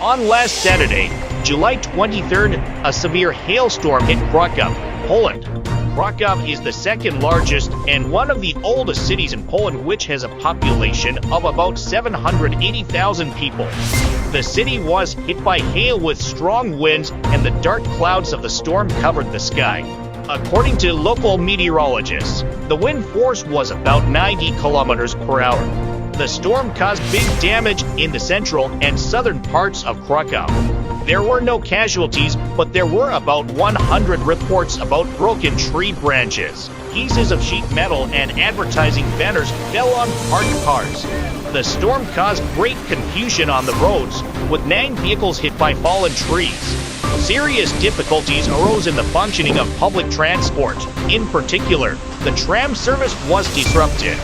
On last Saturday, July 23rd, a severe hailstorm hit Krakow, Poland. Krakow is the second largest and one of the oldest cities in Poland, which has a population of about 780,000 people. The city was hit by hail with strong winds, and the dark clouds of the storm covered the sky. According to local meteorologists, the wind force was about 90 kilometers per hour. The storm caused big damage in the central and southern parts of Krakow. There were no casualties, but there were about 100 reports about broken tree branches. Pieces of sheet metal and advertising banners fell on parked cars. The storm caused great confusion on the roads, with 9 vehicles hit by fallen trees. Serious difficulties arose in the functioning of public transport. In particular, the tram service was disrupted.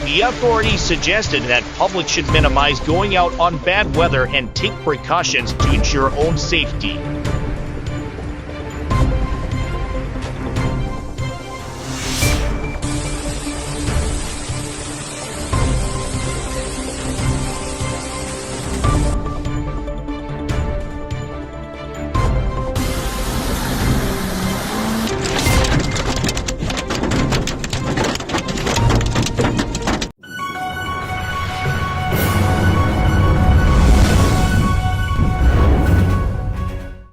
The authorities suggested that public should minimize going out on bad weather and take precautions to ensure own safety.